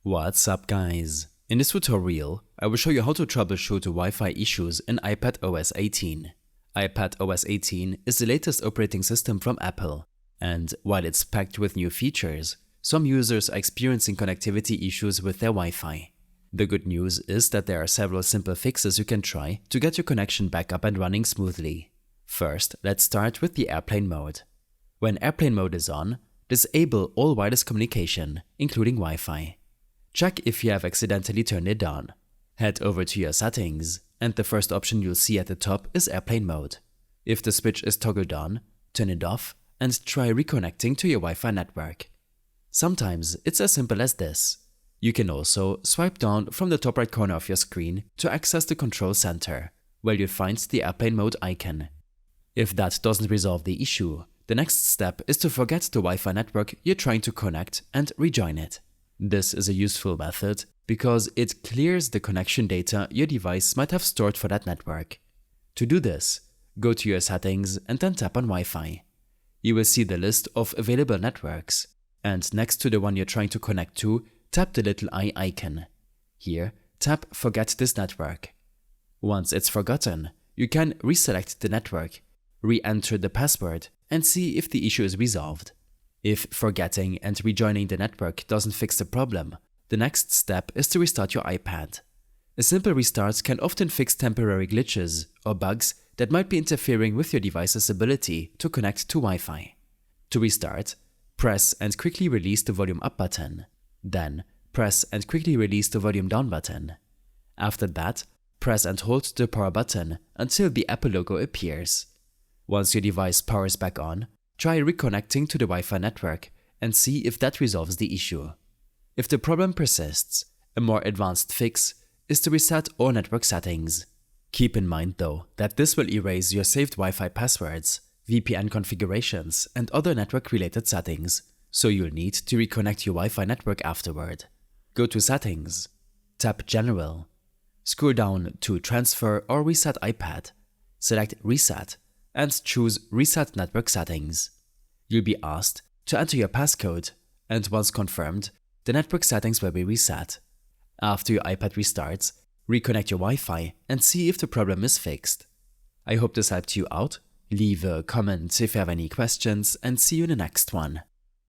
What's up guys? In this tutorial, I will show you how to troubleshoot Wi-Fi issues in iPadOS 18. iPadOS 18 is the latest operating system from Apple, and while it's packed with new features, some users are experiencing connectivity issues with their Wi-Fi. The good news is that there are several simple fixes you can try to get your connection back up and running smoothly. First, let's start with the airplane mode. When airplane mode is on, disable all wireless communication, including Wi-Fi. Check if you have accidentally turned it on. Head over to your settings, and the first option you'll see at the top is airplane mode. If the switch is toggled on, turn it off and try reconnecting to your Wi-Fi network. Sometimes it's as simple as this. You can also swipe down from the top right corner of your screen to access the control center, where you'll find the airplane mode icon. If that doesn't resolve the issue, the next step is to forget the Wi-Fi network you're trying to connect and rejoin it. This is a useful method because it clears the connection data your device might have stored for that network. To do this, go to your settings and then tap on Wi-Fi. You will see the list of available networks, and next to the one you're trying to connect to, tap the little eye icon. Here, tap Forget this network. Once it's forgotten, you can reselect the network, re-enter the password, and see if the issue is resolved. If forgetting and rejoining the network doesn't fix the problem, the next step is to restart your iPad. A simple restart can often fix temporary glitches or bugs that might be interfering with your device's ability to connect to Wi-Fi. To restart, press and quickly release the volume up button. Then, press and quickly release the volume down button. After that, press and hold the power button until the Apple logo appears. Once your device powers back on, try reconnecting to the Wi-Fi network and see if that resolves the issue. If the problem persists, a more advanced fix is to reset all network settings. Keep in mind though that this will erase your saved Wi-Fi passwords, VPN configurations, and other network-related settings, so you'll need to reconnect your Wi-Fi network afterward. Go to Settings, tap General, scroll down to Transfer or Reset iPad, select Reset, and choose Reset Network Settings. You'll be asked to enter your passcode, and once confirmed, the network settings will be reset. After your iPad restarts, reconnect your Wi-Fi and see if the problem is fixed. I hope this helped you out. Leave a comment if you have any questions, and see you in the next one.